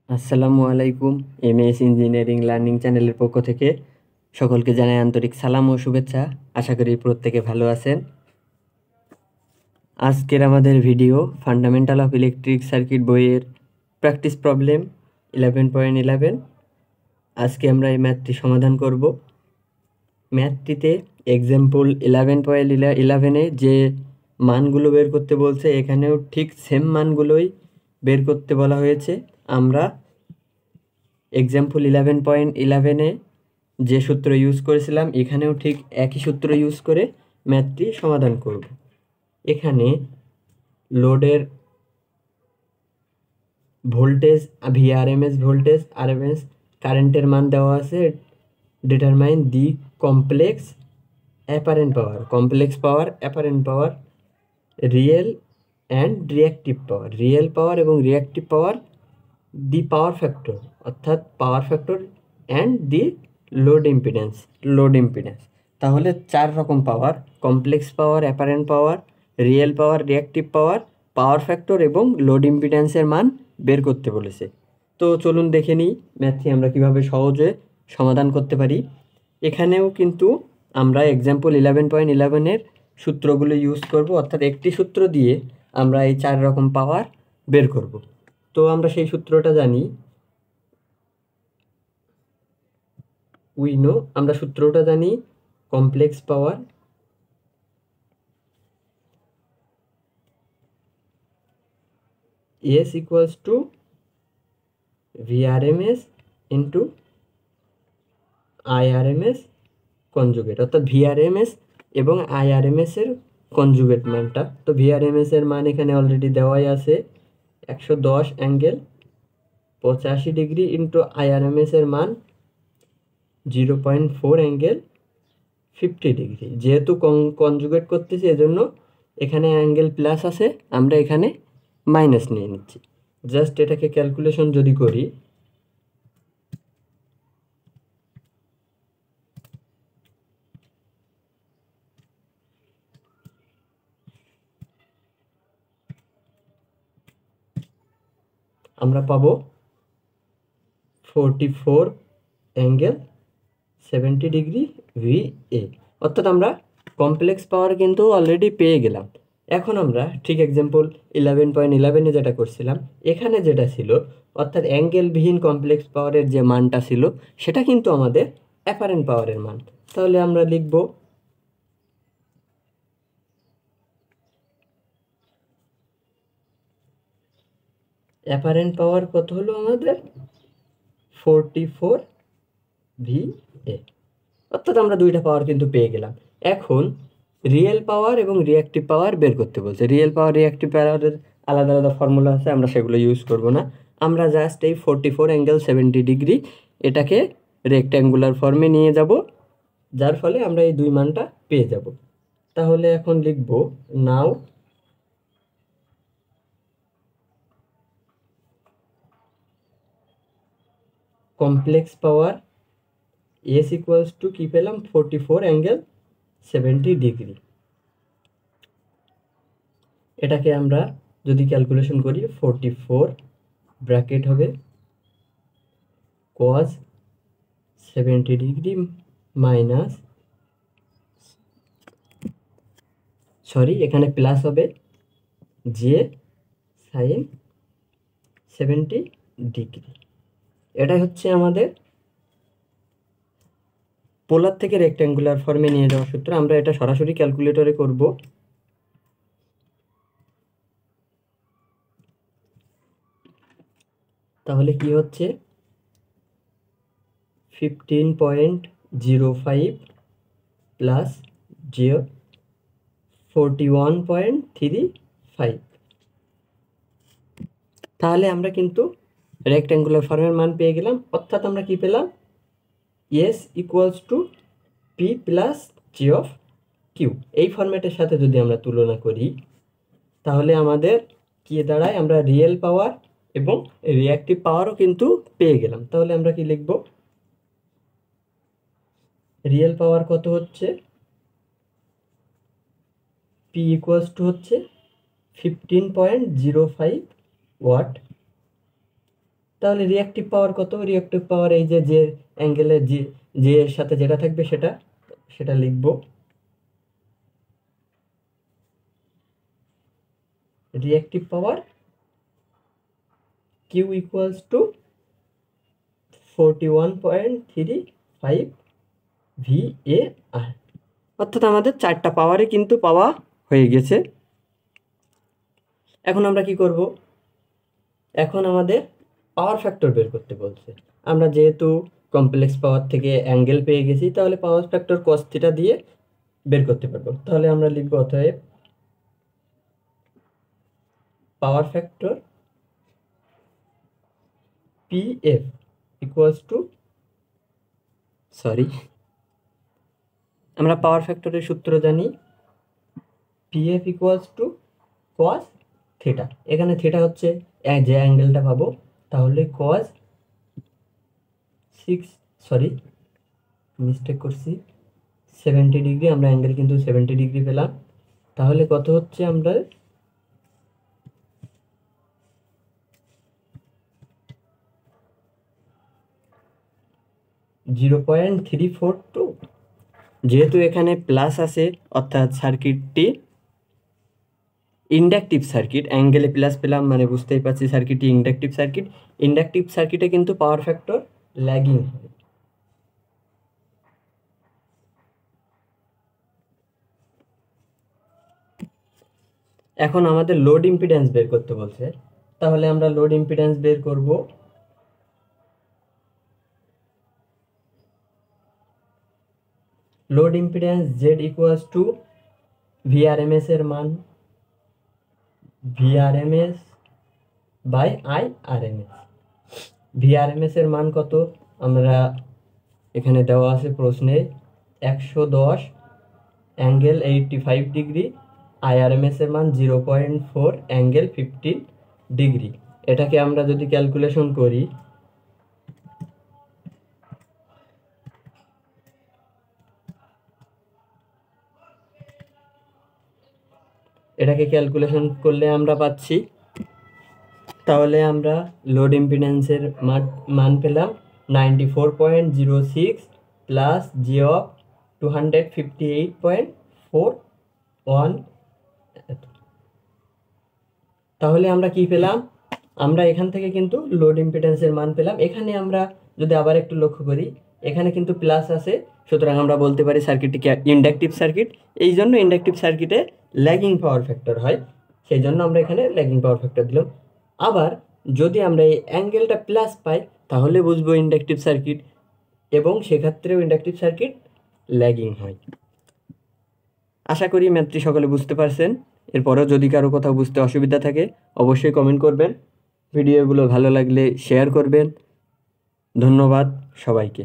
আসসালামু আলাইকুম। MS engineering learning চ্যানেলের পক্ষ থেকে সকলকে জানাই আন্তরিক সালাম ও শুভেচ্ছা। আশা করি প্রত্যেকে ভালো আছেন। আজকের আমাদের video fundamental of electric circuit বইয়ের প্র্যাকটিস প্রবলেম 11.11। আজকে আমরা এই ম্যাথটি সমাধান করব। ম্যাথটিতে এক্সাম্পল 11.11-এ যে মানগুলো বের করতে বলছে, এখানেও ঠিক সেম মানগুলোই বের করতে বলা হয়েছে। আমরা এক্সাম্পল 11.11-এ যে সূত্র ইউজ করেছিলাম, এখানেও ঠিক একই সূত্র ইউজ করে ম্যাথটি সমাধান করব। এখানে লোডের ভোল্টেজ ভিআরএমএস ভোল্টেজ, আরএমএস কারেন্টের মান দেওয়া আছে। Determine the complex apparent power, complex power, apparent power, real and reactive power, real power এবং reactive power, the power factor অর্থাৎ power factor, and the load impedance, load impedance. তাহলে 4 রকম power, complex power, apparent power, real power, reactive power, power factor এবং load ইম্পিডেন্সের মান বের করতে বলেছে। তো চলুন দেখে নিই ম্যাথটি আমরা কিভাবে সহজে সমাধান করতে পারি। এখানেও কিন্তু আমরা এক্সাম্পল 11.11-এর সূত্রগুলো ইউজ করব, অর্থাৎ একটি সূত্র দিয়ে আমরা এই 4 রকম পাওয়ার বের করব। তো আমরা সেই সূত্রটা জানি, আমরা সূত্রটা জানি complex power S equals two VRMS into IRMS conjugate, অর্থাৎ VRMS এবং IRMS এর কনজুগেট মানটা। তো VRMS এর মান এখানে অলরেডি দেওয়াই আছে 110 ∠85 ইন্টু IRMS এর মান 0.4 ∠50। যেহেতু কনজুগেট করতেছি এজন্য এখানে অ্যাঙ্গেল প্লাস আছে, আমরা এখানে মাইনাস নিয়ে নিচ্ছি। জাস্ট এটাকে ক্যালকুলেশন যদি করি, আমরা পাবো 44 ∠70 VA। অর্থাৎ আমরা কমপ্লেক্স পাওয়ার কিন্তু অলরেডি পেয়ে গেলাম। এখন আমরা ঠিক এক্সাম্পল 11.11-এ যেটা করছিলাম, এখানে যেটা ছিল অর্থাৎ অ্যাঙ্গেলবিহীন কমপ্লেক্স পাওয়ারের যে মানটা ছিল সেটা কিন্তু আমাদের অ্যাপারেন্ট পাওয়ারের মান। তাহলে আমরা লিখব অ্যাপারেন্ট পাওয়ার কত হলো আমাদের 44 VA। অর্থাৎ আমরা দুইটা পাওয়ার কিন্তু পেয়ে গেলাম। এখন রিয়েল পাওয়ার এবং রিঅ্যাক্টিভ পাওয়ার বের করতে বলছে। রিয়েল পাওয়ার, রিঅ্যাক্টিভ পাওয়ারের আলাদা আলাদা ফর্মুলা আছে, আমরা সেগুলো ইউজ করব না। আমরা জাস্ট এই 44 ∠70 এটাকে রেক্ট্যাঙ্গুলার ফর্মে নিয়ে যাব, যার ফলে আমরা এই দুই মানটা পেয়ে যাব। তাহলে এখন লিখব now complex power S equals to কি পেলাম 44 ∠70। এটাকে আমরা যদি ক্যালকুলেশন করি 44 ব্র্যাকেট হবে cos 70 মাইনাস, এখানে প্লাস হবে যে সাইন 70। এটাই হচ্ছে আমাদের পোলার থেকে রেক্ট্যাঙ্গুলার ফর্মে নিয়ে যাওয়ার সূত্র। আমরা এটা সরাসরি ক্যালকুলেটরে করব। তাহলে কি হচ্ছে 15.05 প্লাস 41.35। তাহলে আমরা কিন্তু রেক্ট্যাঙ্গুলার ফর্মের মান পেয়ে গেলাম। অর্থাৎ আমরা কি পেলাম, S equals to P plus G of Q. এই ফর্ম্যাটের সাথে যদি আমরা তুলনা করি তাহলে আমাদের কি দাঁড়ায়, আমরা রিয়েল পাওয়ার এবং রিঅ্যাক্টিভ পাওয়ারও কিন্তু পেয়ে গেলাম। তাহলে আমরা কি লিখব, রিয়েল পাওয়ার কত হচ্ছে P ইকুয়ালস টু হচ্ছে 15.05 ওয়াট তাহলে রিঅ্যাক্টিভ পাওয়ার কত? রিঅ্যাক্টিভ পাওয়ার এই যে যে অ্যাঙ্গেলের যে এর সাথে যেটা থাকবে সেটা লিখব। Reactive power Q equals to 41.35 VAR। অর্থাৎ আমাদের 4টা পাওয়ারে কিন্তু পাওয়া হয়ে গেছে। এখন আমরা কি করব? এখন আমাদের পাওয়ার ফ্যাক্টর বের করতে বলছে। আমরা যেহেতু কমপ্লেক্স পাওয়ার থেকে অ্যাঙ্গেল পেয়ে গেছি, তাহলে পাওয়ার ফ্যাক্টর cos থিটা দিয়ে বের করতে পারবো। তাহলে আমরা লিখব অতএব power factor PF equals to, আমরা পাওয়ার ফ্যাক্টরের সূত্র জানি, PF equals to cos theta. এখানে থিটা হচ্ছে যে অ্যাঙ্গেলটা পাবো, তাহলে cos 70 ডিগ্রি। আমরা অ্যাঙ্গেল কিন্তু 70 ডিগ্রি পেলাম। তাহলে কত হচ্ছে? আমরা 0.342। যেহেতু এখানে প্লাস আছে, অর্থাৎ সার্কিটটি ইন্ডাকটিভ সার্কিট, অ্যাঙ্গেলে প্লাস পেলাম মানে বুঝতেই পারছি সার্কিটটি ইন্ডাকটিভ সার্কিট। ইন্ডাকটিভ সার্কিটে কিন্তু পাওয়ার ফ্যাক্টর ল্যাগিং হয়। এখন আমাদের লোড ইম্পিডেন্স বের করতে বলছে, তাহলে আমরা লোড ইম্পিডেন্স বের করব। Load impedance Z equals to VRMS এর মান, VRMS বাই IRMS। VRMS এর মান কত? আমরা এখানে দেওয়া আছে প্রশ্নে 110 অ্যাঙ্গেল 85 ডিগ্রি, IRMS এর মান 0.4 অ্যাঙ্গেল 15 ডিগ্রি। এটাকে আমরা যদি ক্যালকুলেশন করি, করলে আমরা পাচ্ছি, তাহলে আমরা লোড ইম্পিডেন্সের মান পেলাম 94.06 প্লাস J অফ 258.41। তাহলে আমরা কি পেলাম? আমরা এখান থেকে কিন্তু লোড ইম্পিডেন্সের মান পেলাম। এখানে আমরা যদি আবার একটু লক্ষ্য করি, এখানে কিন্তু প্লাস আছে, সুতরাং আমরা বলতে পারি সার্কিটটি ইন্ডাকটিভ সার্কিট। এই জন্য ইন্ডাকটিভ সার্কিটে ল্যাগিং পাওয়ার ফ্যাক্টর হয়, সেই জন্য আমরা এখানে ল্যাগিং পাওয়ার ফ্যাক্টর দিলাম। আবার যদি আমরা এই অ্যাঙ্গেলটা প্লাস পাই, তাহলে বুঝবো ইন্ডাকটিভ সার্কিট, এবং সেক্ষেত্রেও ইন্ডাকটিভ সার্কিট ল্যাগিং হয়। আশা করি ম্যাথটি সকলে বুঝতে পারছেন। এরপরেও যদি কারো কোথাও বুঝতে অসুবিধা থাকে অবশ্যই কমেন্ট করবেন। ভিডিওগুলো ভালো লাগলে শেয়ার করবেন। ধন্যবাদ সবাইকে।